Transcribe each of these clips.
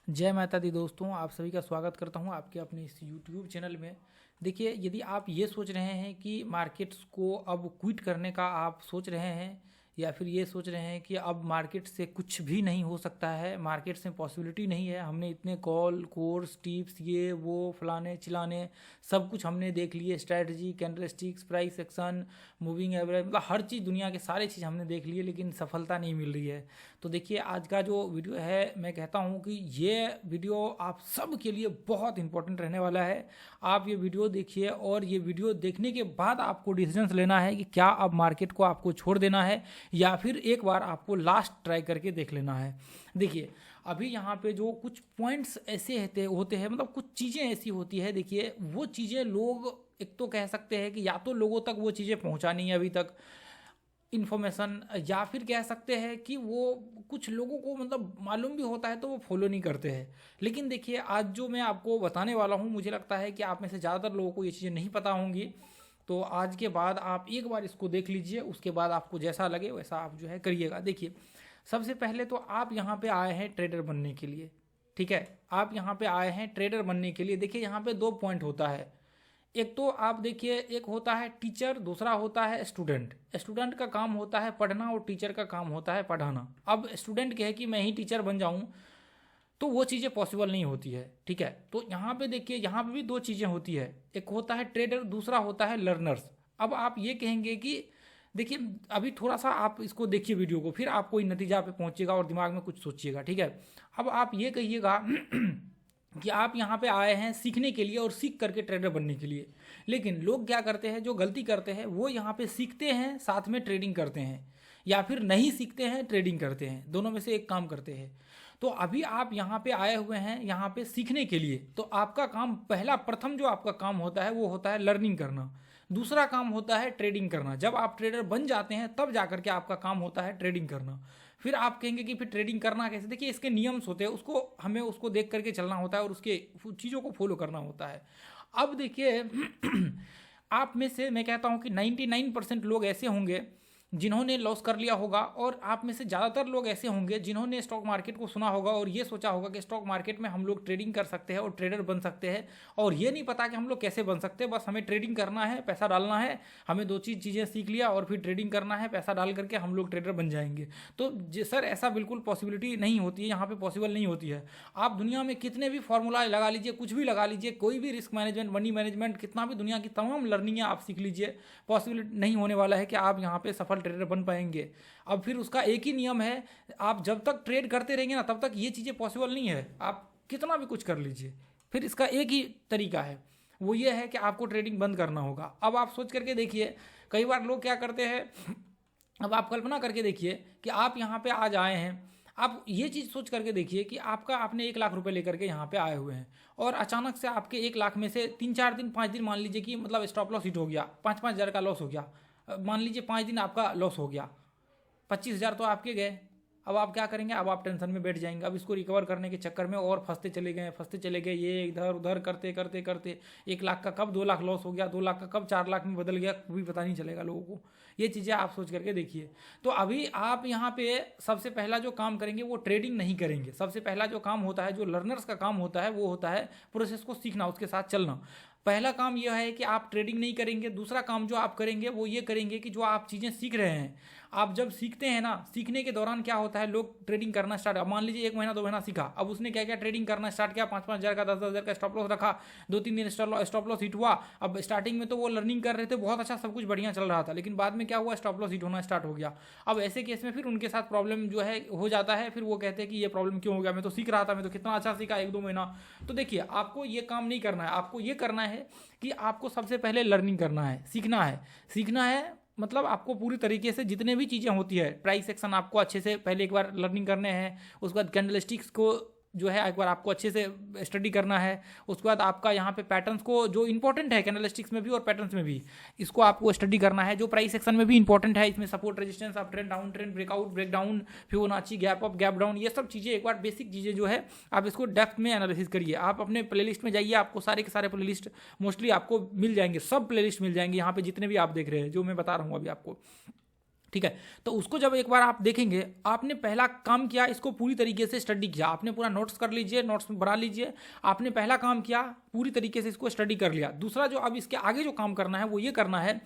जय माता दी दोस्तों, आप सभी का स्वागत करता हूं आपके अपने इस यूट्यूब चैनल में। देखिए, यदि आप ये सोच रहे हैं कि मार्केट्स को अब क्विट करने का आप सोच रहे हैं या फिर ये सोच रहे हैं कि अब मार्केट से कुछ भी नहीं हो सकता है, मार्केट से पॉसिबिलिटी नहीं है, हमने इतने कॉल कोर्स टिप्स ये वो फलाने चिलाने सब कुछ हमने देख लिए, strategy candlesticks price action moving average, मतलब हर चीज़ दुनिया के सारे चीज़ हमने देख लिए लेकिन सफलता नहीं मिल रही है। तो देखिए, आज का जो वीडियो है मैं कहता हूँ कि ये वीडियो आप सब के लिए बहुत इंपॉर्टेंट रहने वाला है। आप ये वीडियो देखिए और ये वीडियो देखने के बाद आपको डिसीजंस लेना है कि क्या अब मार्केट को आपको छोड़ देना है या फिर एक बार आपको लास्ट ट्राई करके देख लेना है। देखिए, अभी यहाँ पे जो कुछ पॉइंट्स ऐसे होते हैं, मतलब कुछ चीज़ें ऐसी होती है, देखिए वो चीज़ें लोग एक तो कह सकते हैं कि या तो लोगों तक वो चीज़ें पहुँचा नहीं है अभी तक इन्फॉर्मेशन, या फिर कह सकते हैं कि वो कुछ लोगों को मतलब मालूम भी होता है तो वो फॉलो नहीं करते हैं। लेकिन देखिए, आज जो मैं आपको बताने वाला हूँ, मुझे लगता है कि आप में से ज़्यादातर लोगों को ये चीज़ें नहीं पता होंगी। तो आज के बाद आप एक बार इसको देख लीजिए, उसके बाद आपको जैसा लगे वैसा आप जो है करिएगा। देखिए, सबसे पहले तो आप यहाँ पे आए हैं ट्रेडर बनने के लिए, ठीक है। आप यहाँ पे आए हैं ट्रेडर बनने के लिए। देखिए, यहाँ पे दो पॉइंट होता है। एक तो आप देखिए, एक होता है टीचर, दूसरा होता है स्टूडेंट। स्टूडेंट का काम होता है पढ़ना और टीचर का काम होता है पढ़ाना। अब स्टूडेंट कहे कि मैं ही टीचर बन जाऊं तो वो चीज़ें पॉसिबल नहीं होती है, ठीक है। तो यहाँ पे देखिए, यहाँ पे भी दो चीज़ें होती है, एक होता है ट्रेडर, दूसरा होता है लर्नर्स। अब आप ये कहेंगे कि देखिए, अभी थोड़ा सा आप इसको देखिए वीडियो को, फिर आप कोई नतीजा पे पहुंचेगा और दिमाग में कुछ सोचिएगा, ठीक है। अब आप ये कहिएगा कि आप यहाँ पे आए हैं सीखने के लिए और सीख करके ट्रेडर बनने के लिए। लेकिन लोग क्या करते हैं, जो गलती करते हैं, वो यहाँ पे सीखते हैं साथ में ट्रेडिंग करते हैं, या फिर नहीं सीखते हैं ट्रेडिंग करते हैं, दोनों में से एक काम करते हैं। तो अभी आप यहाँ पे आए हुए हैं यहाँ पे सीखने के लिए, तो आपका काम पहला प्रथम जो आपका काम होता है वो होता है लर्निंग करना। दूसरा काम होता है ट्रेडिंग करना। जब आप ट्रेडर बन जाते हैं तब जाकर के आपका काम होता है ट्रेडिंग करना। फिर आप कहेंगे कि फिर ट्रेडिंग करना कैसे, देखिए इसके नियम्स होते हैं, उसको हमें उसको देख करके चलना होता है और उसके चीज़ों को फॉलो करना होता है। अब देखिए आप में से मैं कहता हूँ कि 99% लोग ऐसे होंगे जिन्होंने लॉस कर लिया होगा, और आप में से ज़्यादातर लोग ऐसे होंगे जिन्होंने स्टॉक मार्केट को सुना होगा और ये सोचा होगा कि स्टॉक मार्केट में हम लोग ट्रेडिंग कर सकते हैं और ट्रेडर बन सकते हैं, और ये नहीं पता कि हम लोग कैसे बन सकते हैं। बस हमें ट्रेडिंग करना है, पैसा डालना है, हमें दो चीज़ें सीख लिया और फिर ट्रेडिंग करना है, पैसा डाल करके हम लोग ट्रेडर बन जाएंगे। तो सर ऐसा बिल्कुल पॉसिबिलिटी नहीं होती है, यहाँ पर पॉसिबल नहीं होती है। आप दुनिया में कितने भी फॉर्मूला लगा लीजिए, कुछ भी लगा लीजिए, कोई भी रिस्क मैनेजमेंट मनी मैनेजमेंट कितना भी दुनिया की तमाम लर्निंग आप सीख लीजिए, पॉसिबिलिटी नहीं होने वाला है कि आप यहाँ पे सफल ट्रेडर बन पाएंगे। अब फिर उसका एक ही नियम है, आप जब तक ट्रेड करते रहेंगे ना तब तक ये चीज़ें पॉसिबल नहीं है। आप कितना भी कुछ कर लीजिए, फिर इसका एक ही तरीका है, वो ये है कि आपको ट्रेडिंग बंद करना होगा। अब आप सोच करके देखिए, कई बार लोग क्या करते हैं, अब आप कल्पना करके देखिए कि आप यहाँ पे आज आए हैं। आप ये चीज़ सोच करके देखिए कि आपने 1 लाख रुपए लेकर के यहाँ पे आए हुए हैं, और अचानक से आपके 1 लाख में से 3-4 दिन 5 दिन मान लीजिए कि मतलब स्टॉप लॉस हिट हो गया, 5-5 हज़ार का लॉस हो गया। मान लीजिए 5 दिन आपका लॉस हो गया, 25 हज़ार तो आपके गए। अब आप क्या करेंगे, अब आप टेंशन में बैठ जाएंगे। अब इसको रिकवर करने के चक्कर में और फंसते चले गए, ये इधर उधर करते करते करते 1 लाख का कब 2 लाख लॉस हो गया, 2 लाख का कब 4 लाख में बदल गया, भी पता नहीं चलेगा लोगों को। ये चीज़ें आप सोच करके देखिए। तो अभी आप यहाँ पे सबसे पहला जो काम करेंगे वो ट्रेडिंग नहीं करेंगे। सबसे पहला जो काम होता है, जो लर्नर्स का काम होता है, वो होता है प्रोसेस को सीखना, उसके साथ चलना। पहला काम यह है कि आप ट्रेडिंग नहीं करेंगे। दूसरा काम जो आप करेंगे वो ये करेंगे कि जो आप चीज़ें सीख रहे हैं, आप जब सीखते हैं ना, सीखने के दौरान क्या होता है, लोग ट्रेडिंग करना स्टार्ट, अब मान लीजिए 1 महीना 2 महीना सीखा, अब उसने क्या क्या ट्रेडिंग करना स्टार्ट किया, 5-5 हज़ार का 10-10 हज़ार का स्टॉप लॉस रखा, 2-3 दिन स्टॉप लॉस हिट हुआ। अब स्टार्टिंग में तो वो लर्निंग कर रहे थे, बहुत अच्छा सब कुछ बढ़िया चल रहा था, लेकिन बाद में क्या हुआ, स्टॉप लॉस हिट होना स्टार्ट हो गया। अब ऐसे केस में फिर उनके साथ प्रॉब्लम जो है हो जाता है। फिर वो कहते हैं कि ये प्रॉब्लम क्यों हो गया, मैं तो सीख रहा था, मैं तो कितना अच्छा सीखा 1-2 महीना। तो देखिए, आपको ये काम नहीं करना है। आपको ये करना है कि आपको सबसे पहले लर्निंग करना है, सीखना है। मतलब आपको पूरी तरीके से जितने भी चीज़ें होती है, प्राइस एक्शन आपको अच्छे से पहले एक बार लर्निंग करने हैं। उसके बाद कैंडलस्टिक्स को जो है एक बार आपको अच्छे से स्टडी करना है। उसके बाद आपका यहाँ पे पैटर्न्स को, जो इंपॉर्टेंट है कैंडलस्टिक्स में भी और पैटर्न्स में भी, इसको आपको स्टडी करना है। जो प्राइस सेक्शन में भी इंपॉर्टेंट है, इसमें support resistance, up trend, down trend, breakout, breakdown, Fibonacci, gap up, gap down, ये सब चीज़ें एक बार बेसिक चीज़ें जो है आप इसको डेप्थ में एनालिसिस करिए। आप अपने प्लेलिस्ट में जाइए, आपको सारे के सारे प्लेलिस्ट मोस्टली आपको मिल जाएंगे, सब प्लेलिस्ट मिल जाएंगे यहाँ पे जितने भी आप देख रहे हैं, जो मैं बता रहा हूँ अभी आपको। ठीक है। तो उसको जब एक बार आप देखेंगे, आपने पहला काम किया, इसको पूरी तरीके से स्टडी किया, आपने पूरा नोट्स कर लीजिए, नोट्स बना लीजिए, आपने पहला काम किया, पूरी तरीके से इसको स्टडी कर लिया। दूसरा जो अब इसके आगे जो काम करना है वो ये करना है,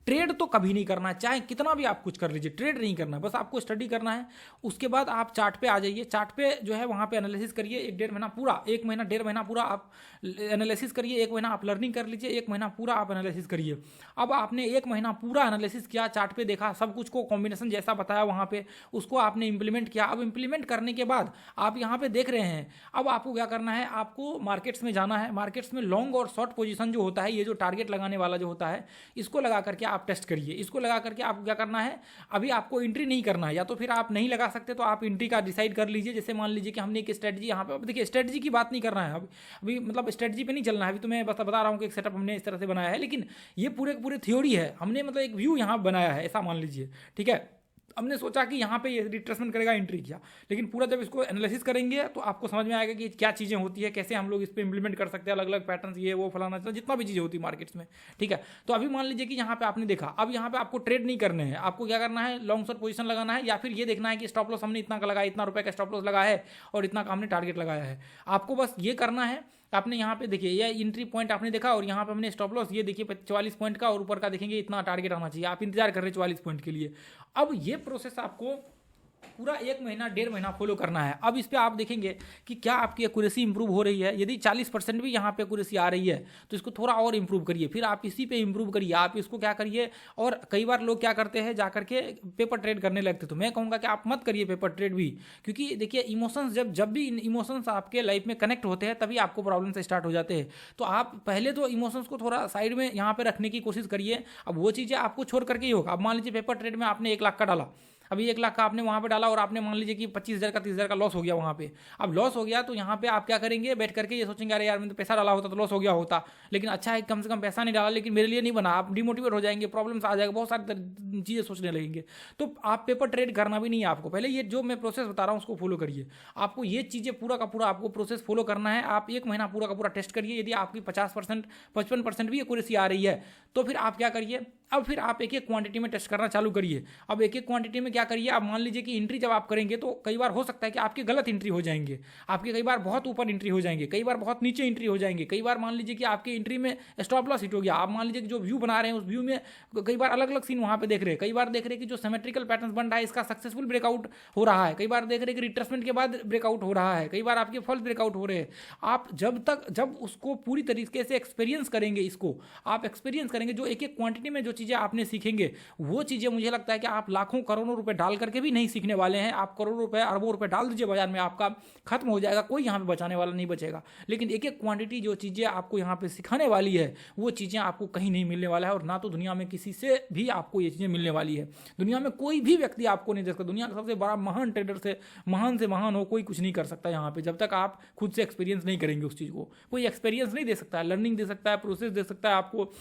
ट्रेड तो कभी नहीं करना है, चाहे कितना भी आप कुछ कर लीजिए, ट्रेड नहीं करना है, बस आपको स्टडी करना है। उसके बाद आप चार्ट पे आ जाइए, चार्ट पे जो है वहाँ पे एनालिसिस करिए, 1-1.5 महीना पूरा, 1 महीना 1.5 महीना पूरा आप एनालिसिस करिए, 1 महीना आप लर्निंग कर लीजिए, 1 महीना पूरा आप एनालिसिस करिए। अब आपने 1 महीना पूरा एनालिसिस किया, चार्ट पे देखा, सब कुछ को कॉम्बिनेशन जैसा बताया वहाँ पे, उसको आपने इंप्लीमेंट किया। अब इंप्लीमेंट करने के बाद आप यहाँ पे देख रहे हैं, अब आपको क्या करना है, आपको मार्केट्स में जाना है। मार्केट्स में लॉन्ग और शॉर्ट पोजीशन जो होता है, ये जो टारगेट लगाने वाला जो होता है, इसको लगा करके आप टेस्ट करिए। इसको लगा करके आपको क्या करना है, अभी आपको एंट्री नहीं करना है, या तो फिर आप नहीं लगा सकते तो आप एंट्री का डिसाइड कर लीजिए। जैसे मान लीजिए कि हमने एक स्ट्रेटजी यहाँ पे, अब देखिए स्ट्रेटजी की बात नहीं करना है अभी मतलब स्ट्रेटजी पे नहीं चलना है अभी, तो मैं बता रहा हूँ कि एक सेटअप हमने इस तरह से बनाया है, लेकिन ये पूरे पूरे थ्योरी है, हमने मतलब एक व्यू यहाँ बनाया है, ऐसा मान लीजिए, ठीक है। हमने सोचा कि यहाँ पे ये रिट्रेसमेंट करेगा, एंट्री किया, लेकिन पूरा जब इसको एनालिसिस करेंगे तो आपको समझ में आएगा कि क्या चीज़ें होती है, कैसे हम लोग इस पर इंप्लीमेंट कर सकते हैं, अलग अलग पैटर्न्स, ये वो फलाना जितना भी चीज़ें होती है मार्केट्स में, ठीक है। तो अभी मान लीजिए कि यहाँ पे आपने देखा, अब यहाँ पे आपको ट्रेड नहीं करने हैं, आपको क्या करना है, लॉन्ग शॉर्ट पोजीशन लगाना है, या फिर ये देखना है कि स्टॉप लॉस हमने इतना का लगाया, इतना रुपये का स्टॉप लॉस लगा है और इतना का हमने टारगेट लगाया है। आपको बस ये करना है। आपने यहाँ पे देखिए ये एंट्री पॉइंट आपने देखा, और यहाँ पे हमने स्टॉप लॉस ये देखिए 44 पॉइंट का, और ऊपर का देखेंगे इतना टारगेट आना चाहिए, आप इंतजार कर रहे हैं 44 पॉइंट के लिए। अब ये प्रोसेस आपको पूरा 1 महीना 1.5 महीना फॉलो करना है। अब इस पर आप देखेंगे कि क्या आपकी एक्यूरेसी इंप्रूव हो रही है। यदि 40% भी यहाँ पे एक्यूरेसी आ रही है तो इसको थोड़ा और इंप्रूव करिए, फिर आप इसी पे इंप्रूव करिए, आप इसको क्या करिए। और कई बार लोग क्या करते हैं, जा करके पेपर ट्रेड करने लगते, तो मैं कहूँगा कि आप मत करिए पेपर ट्रेड भी, क्योंकि देखिए इमोशंस जब भी इमोशंस आपके लाइफ में कनेक्ट होते हैं तभी आपको प्रॉब्लम से स्टार्ट हो जाते हैं। तो आप पहले तो इमोशंस को थोड़ा साइड में यहाँ पे रखने की कोशिश करिए। अब वो चीज़ें आपको छोड़ करके ही होगा। अब मान लीजिए पेपर ट्रेड में आपने 1 लाख का डाला, अभी 1 लाख का आपने वहाँ पे डाला, और आपने मान लीजिए कि 25,000 का 30,000 का लॉस हो गया वहाँ पे। अब लॉस हो गया तो यहाँ पे आप क्या करेंगे, बैठ करके ये सोचेंगे अरे यार मैंने तो पैसा डाला होता तो लॉस हो गया होता, लेकिन अच्छा है कम से कम पैसा नहीं डाला, लेकिन मेरे लिए नहीं बना। आप डिमोटिवेट हो जाएंगे, प्रॉब्लम्स आ जाएगा, बहुत सारी चीज़ें सोचने लगेंगे। तो आप पेपर ट्रेड करना भी नहीं है आपको। पहले ये जो मैं प्रोसेस बता रहा हूँ उसको फॉलो करिए। आपको ये चीज़ें पूरा का पूरा आपको प्रोसेस फॉलो करना है। आप 1 महीना पूरा का पूरा टेस्ट करिए। यदि आपकी 50% 55% भी एक्यूरेसी आ रही है तो फिर आप क्या करिए, अब फिर आप एक एक क्वांटिटी में टेस्ट करना चालू करिए। अब एक एक क्वांटिटी में क्या करिए, आप मान लीजिए कि एंट्री जब आप करेंगे तो कई बार हो सकता है कि आपके गलत एंट्री हो जाएंगे, आपके कई बार बहुत ऊपर एंट्री हो जाएंगे, कई बार बहुत नीचे एंट्री हो जाएंगे, कई बार मान लीजिए कि आपकी एंट्री में स्टॉप लॉस हिट हो गया। आप मान लीजिए कि जो व्यू बना रहे हैं उस व्यू में कई बार अलग अलग सीन वहाँ पे देख रहे हैं, कई बार देख रहे हैं कि जो सिमेट्रिकल पैटर्न बन रहा है इसका सक्सेसफुल ब्रेकआउट हो रहा है, कई बार देख रहे हैं कि रिट्रेसमेंट के बाद ब्रेकआउट हो रहा है, कई बार आपके फॉल्स ब्रेकआउट हो रहे हैं। आप जब उसको पूरी तरीके से एक्सपीरियंस करेंगे, इसको आप एक्सपीरियंस करेंगे, जो एक एक क्वांटिटी में जो चीज़ें आपने सीखेंगे वो चीजें मुझे लगता है कि आप लाखों करोड़ों रुपए डाल करके भी नहीं सीखने वाले हैं। आप करोड़ों रुपए अरबों रुपए डाल दीजिए बाजार में, आपका खत्म हो जाएगा, कोई यहाँ पे बचाने वाला नहीं बचेगा। लेकिन एक एक क्वांटिटी जो चीजें आपको यहाँ पे सिखाने वाली है वो चीजें आपको कहीं नहीं मिलने वाला है, और ना तो दुनिया में किसी से भी आपको ये चीजें मिलने वाली है। दुनिया में कोई भी व्यक्ति आपको नहीं दे सकता। दुनिया का सबसे बड़ा महान ट्रेडर से महान हो, कोई कुछ नहीं कर सकता यहाँ पे, जब तक आप खुद से एक्सपीरियंस नहीं करेंगे उस चीज़ को। कोई एक्सपीरियंस नहीं दे सकता है, लर्निंग दे सकता है, प्रोसेस दे सकता है, आपको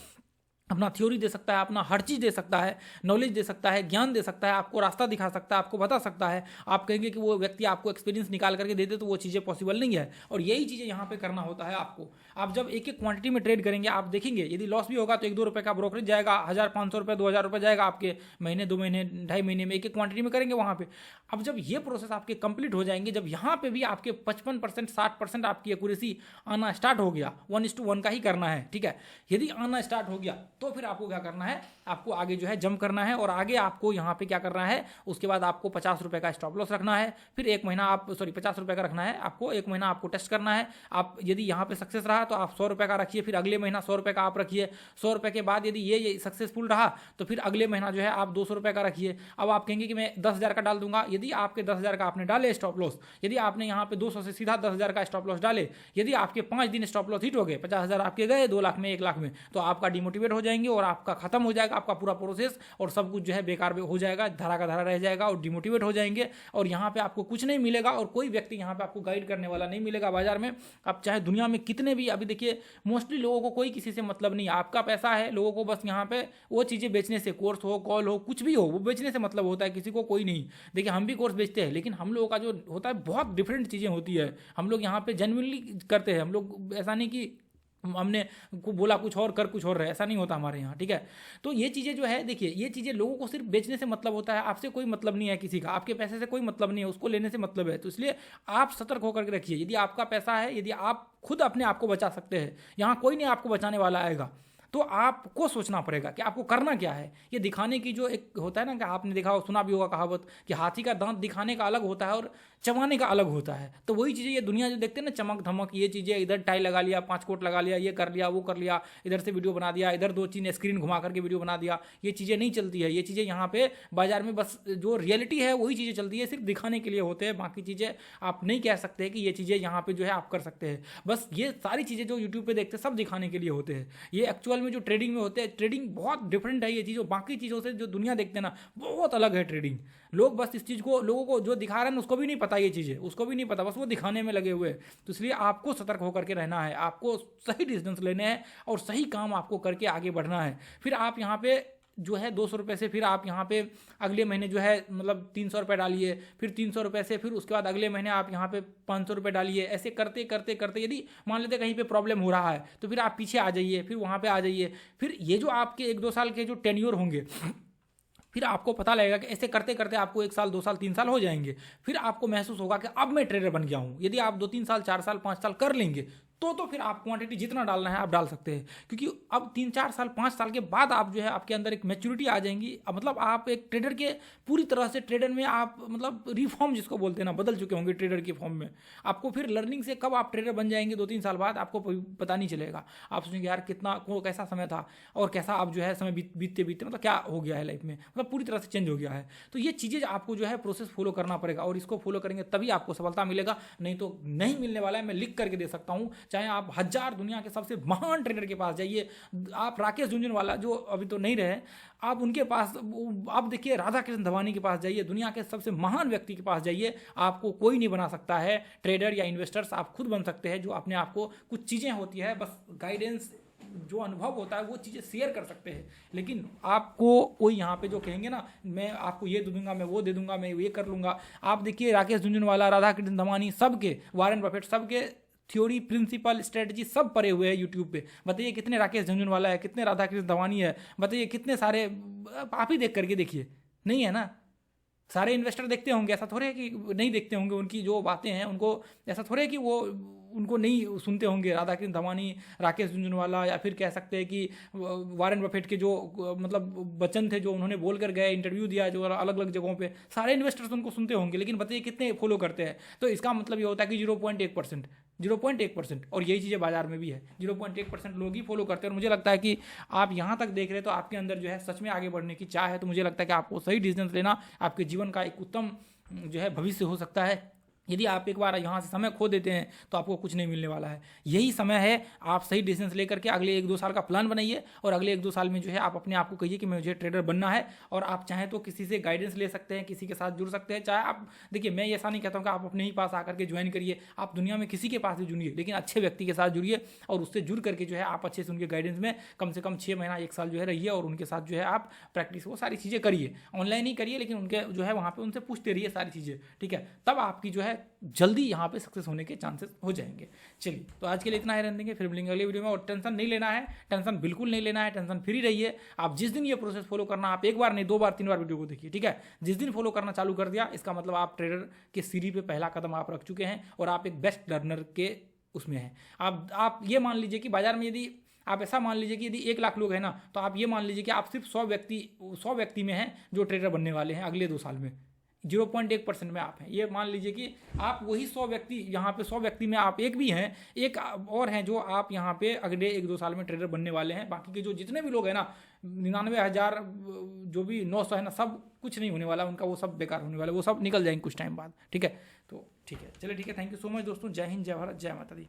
अपना थ्योरी दे सकता है, अपना हर चीज़ दे सकता है, नॉलेज दे सकता है, ज्ञान दे सकता है, आपको रास्ता दिखा सकता है, आपको बता सकता है। आप कहेंगे कि वो व्यक्ति आपको एक्सपीरियंस निकाल करके दे दे तो वो चीज़ें पॉसिबल नहीं है, और यही चीज़ें यहाँ पे करना होता है आपको। आप जब एक एक क्वांटिटी में ट्रेड करेंगे, आप देखेंगे यदि लॉस भी होगा तो 1-2 रुपये का ब्रोकरेज जाएगा, 1,500 रुपये 2,000 रुपये जाएगा आपके महीने, 2 महीने 2.5 महीने में एक एक क्वांटिटी में करेंगे वहाँ पे। अब जब ये प्रोसेस आपके कंप्लीट हो जाएंगे, जब यहाँ पे भी आपके 55% 60% आपकी एक्यूरेसी आना स्टार्ट हो गया, 1:1 का ही करना है, ठीक है। यदि आना स्टार्ट हो गया तो फिर आपको क्या करना है, आपको आगे जो है जंप करना है, और आगे आपको यहाँ पे क्या करना है, उसके बाद आपको 50 रुपये का स्टॉप लॉस रखना है। फिर 1 महीना आप 50 रुपये का रखना है आपको, 1 महीना आपको टेस्ट करना है। आप यदि यहाँ पे सक्सेस रहा तो आप 100 रुपये का रखिए, फिर अगले महीना 100 रुपये का आप रखिए। 100 रुपये के बाद यदि ये सक्सेसफुल रहा तो फिर अगले महीना जो है आप 200 रुपये का रखिए। अब आप कहेंगे कि मैं 10,000 का डाल दूंगा। यदि आपके 10,000 का आपने डाले स्टॉप लॉस, यदि आपने यहाँ पे 200 से सीधा 10,000 का स्टॉप लॉस डाले, यदि आपके 5 दिन स्टॉप लॉस हिट हो गए, 50,000 आपके गए 2 लाख में 1 लाख में, तो आपका डिमोटिवेट हो जाएंगे और आपका खत्म हो जाएगा आपका पूरा प्रोसेस, और सब कुछ जो है बेकार हो जाएगा, धारा का धारा रह जाएगा और डिमोटिवेट हो जाएंगे, और यहाँ पे आपको कुछ नहीं मिलेगा, और कोई व्यक्ति यहाँ पे आपको गाइड करने वाला नहीं मिलेगा बाजार में। आप चाहे दुनिया में कितने भी, अभी देखिए मोस्टली लोगों को कोई किसी से मतलब नहीं, आपका पैसा है, लोगों को बस यहाँ पे वो चीज़ें बेचने से, कोर्स हो, कॉल हो, कुछ भी हो, वो बेचने से मतलब होता है, किसी को कोई नहीं। देखिए हम भी कोर्स बेचते हैं, लेकिन हम लोगों का जो होता है बहुत डिफरेंट चीज़ें होती है। हम लोग यहाँ पे जेन्युइनली करते हैं, हम लोग ऐसा नहीं कि हमने को बोला कुछ और कर कुछ और रहे, ऐसा नहीं होता हमारे यहाँ, ठीक है। तो ये चीज़ें जो है देखिए, ये चीज़ें लोगों को सिर्फ बेचने से मतलब होता है, आपसे कोई मतलब नहीं है किसी का, आपके पैसे से कोई मतलब नहीं है, उसको लेने से मतलब है। तो इसलिए आप सतर्क होकर के रखिए। यदि आपका पैसा है, यदि आप खुद अपने आप को बचा सकते हैं, यहाँ कोई नहीं आपको बचाने वाला आएगा, तो आपको सोचना पड़ेगा कि आपको करना क्या है। ये दिखाने की जो एक होता है ना, कि आपने देखा सुना भी होगा कहावत कि हाथी का दांत दिखाने का अलग होता है और चबाने का अलग होता है। तो वही चीज़ें ये दुनिया जो देखते हैं ना, चमक धमक, ये चीज़ें, इधर टाई लगा लिया, 5 कोट लगा लिया, ये कर लिया, वो कर लिया, इधर से वीडियो बना दिया, इधर 2-3 स्क्रीन घुमा करके वीडियो बना दिया, ये चीज़ें नहीं चलती है। ये चीज़ें यहाँ पे बाजार में बस जो रियलिटी है वही चीज़ें चलती है, सिर्फ दिखाने के लिए होते हैं। बाकी चीज़ें आप नहीं कह सकते कि ये चीज़ें यहाँ पे जो है आप कर सकते हैं। बस ये सारी चीज़ें जो यूट्यूब पे देखते हैं सब दिखाने के लिए होते हैं। ये एक्चुअल में जो ट्रेडिंग में होते हैं, ट्रेडिंग बहुत डिफरेंट है। ये चीज़ बाकी चीज़ों से जो दुनिया देखते हैं ना, बहुत अलग है ट्रेडिंग। लोग बस इस चीज़ को, लोगों को जो दिखा रहे हैं उसको भी नहीं पता, ये चीज़ें उसको भी नहीं पता, बस वो दिखाने में लगे हुए हैं। तो इसलिए आपको सतर्क होकर के रहना है, आपको सही डिसीजंस लेने हैं और सही काम आपको करके आगे बढ़ना है। फिर आप यहाँ पे जो है 200 रुपये से फिर आप यहाँ पे अगले महीने जो है मतलब 300 रुपये डालिए, फिर 300 रुपये से फिर उसके बाद अगले महीने आप यहाँ पे 500 रुपये डालिए। ऐसे करते करते करते यदि मान लेते कहीं पे प्रॉब्लम हो रहा है तो फिर आप पीछे आ जाइए, फिर वहाँ पे आ जाइए। फिर ये जो आपके 1-2 साल के जो टेन्योर होंगे, फिर आपको पता लगेगा कि ऐसे करते करते आपको 1 साल 2 साल 3 साल हो जाएंगे। फिर आपको महसूस होगा कि अब मैं ट्रेडर बन गया हूँ। यदि आप 2-3 साल 4 साल 5 साल कर लेंगे तो फिर आप क्वांटिटी जितना डालना है आप डाल सकते हैं, क्योंकि अब 3-4 साल 5 साल के बाद आप जो है आपके अंदर एक मैच्योरिटी आ जाएंगी। अब मतलब आप एक ट्रेडर के पूरी तरह से ट्रेडर में आप मतलब रिफॉर्म जिसको बोलते हैं ना, बदल चुके होंगे ट्रेडर की फॉर्म में। आपको फिर लर्निंग से कब आप ट्रेडर बन जाएंगे 2-3 साल बाद आपको पता नहीं चलेगा। आप सोचेंगे यार कितना कैसा समय था और कैसा अब जो है समय बीतते बीतते मतलब क्या हो गया है लाइफ में, मतलब पूरी तरह से चेंज हो गया है। तो ये चीज़ें आपको जो है प्रोसेस फॉलो करना पड़ेगा और इसको फॉलो करेंगे तभी आपको सफलता मिलेगा, नहीं तो नहीं मिलने वाला है। मैं लिख करके दे सकता हूँ, चाहे आप 1000 दुनिया के सबसे महान ट्रेडर के पास जाइए, आप राकेश झुनझुनवाला जो अभी तो नहीं रहे, आप उनके पास, आप देखिए राधा कृष्ण धवानी के पास जाइए, दुनिया के सबसे महान व्यक्ति के पास जाइए, आपको कोई नहीं बना सकता है ट्रेडर या इन्वेस्टर्स, आप खुद बन सकते हैं। जो अपने आप को कुछ चीज़ें होती है, बस गाइडेंस जो अनुभव होता है वो चीज़ें शेयर कर सकते हैं, लेकिन आपको कोई यहाँ पे जो कहेंगे ना मैं आपको ये दे दूंगा, मैं वो दे दूंगा, मैं ये कर लूँगा। आप देखिए राकेश झुनझुनवाला, राधा कृष्ण धवानी, सबके, वारेन बफेट, सबके थ्योरी, प्रिंसिपल, स्ट्रेटजी सब पढ़े हुए हैं यूट्यूब पे। बताइए कितने राकेश झुनझुनवाला है, कितने राधा कृष्ण धवानी है, बताइए कितने सारे, आप ही देख करके देखिए, नहीं है ना। सारे इन्वेस्टर देखते होंगे, ऐसा थोड़े है कि नहीं देखते होंगे, उनकी जो बातें हैं उनको ऐसा थोड़े है कि वो उनको नहीं सुनते होंगे। राधा कृष्ण धवानी, राकेश झुनझुनवाला, या फिर कह सकते हैं कि वारेन बफेट के जो मतलब वचन थे जो उन्होंने बोल कर गए, इंटरव्यू दिया जो अलग अलग जगहों पे, सारे इन्वेस्टर्स उनको सुनते होंगे, लेकिन बताइए कितने फॉलो करते हैं। तो इसका मतलब ये होता है कि 0.1%, 0.1%। और यही चीज़ें बाजार में भी है, 0.1% लोग ही फॉलो करते हैं। और मुझे लगता है कि आप यहाँ तक देख रहे हैं तो आपके अंदर जो है सच में आगे बढ़ने की चाह है। तो मुझे लगता है कि आपको सही डिसीजन लेना आपके जीवन का एक उत्तम जो है भविष्य हो सकता है। यदि आप एक बार यहाँ से समय खो देते हैं तो आपको कुछ नहीं मिलने वाला है। यही समय है, आप सही डिसीजन लेकर के अगले 1-2 साल का प्लान बनाइए और अगले 1-2 साल में जो है आप अपने आप को कहिए कि मुझे ट्रेडर बनना है। और आप चाहें तो किसी से गाइडेंस ले सकते हैं, किसी के साथ जुड़ सकते हैं। चाहे आप देखिए, मैं ऐसा नहीं कहता हूँ कि आप अपने ही पास आकर के ज्वाइन करिए, आप दुनिया में किसी के पास भी जुड़िए, लेकिन अच्छे व्यक्ति के साथ जुड़िए और उससे जुड़ करके जो है आप अच्छे से उनके गाइडेंस में कम से कम 6 महीना 1 साल जो है रहिए और उनके साथ जो है आप प्रैक्टिस वो सारी चीज़ें करिए। ऑनलाइन ही करिए, लेकिन उनके जो है वहाँ पर उनसे पूछते रहिए सारी चीज़ें, ठीक है। तब आपकी जो है जल्दी यहाँ पे सक्सेस होने के चांसेस हो जाएंगे। चलिए, तो आज के लिए इतना ही रहने देंगे, फिर मिलेंगे अगले वीडियो में। और टेंशन नहीं लेना है, टेंशन बिल्कुल नहीं लेना है, टेंशन फ्री रहिए। आप जिस दिन ये प्रोसेस फॉलो करना, आप 1 बार नहीं 2 बार 3 बार वीडियो को देखिए, ठीक है। जिस दिन फॉलो करना चालू कर दिया, इसका मतलब आप ट्रेडर के सीढ़ी पे पहला कदम आप रख चुके हैं और आप एक बेस्ट लर्नर के उसमें हैं। आप ये मान लीजिए कि बाजार में यदि आप ऐसा मान लीजिए कि यदि 1 लाख लोग हैं ना, तो आप ये मान लीजिए कि आप सिर्फ 100 व्यक्ति में हैं जो ट्रेडर बनने वाले हैं अगले 2 साल में। 0.1% में आप हैं। ये मान लीजिए कि आप वही 100 व्यक्ति, यहाँ पे 100 व्यक्ति में आप एक भी हैं, एक और हैं जो आप यहाँ पे अगले 1-2 साल में ट्रेडर बनने वाले हैं। बाकी के जो जितने भी लोग हैं ना, 99,000 जो भी 900 है ना, सब कुछ नहीं होने वाला उनका, वो सब बेकार होने वाला, वो सब निकल जाएंगे कुछ टाइम बाद, ठीक है। तो ठीक है, चलिए ठीक है, थैंक यू सो मच दोस्तों। जय हिंद, जय भारत, जय माता दी।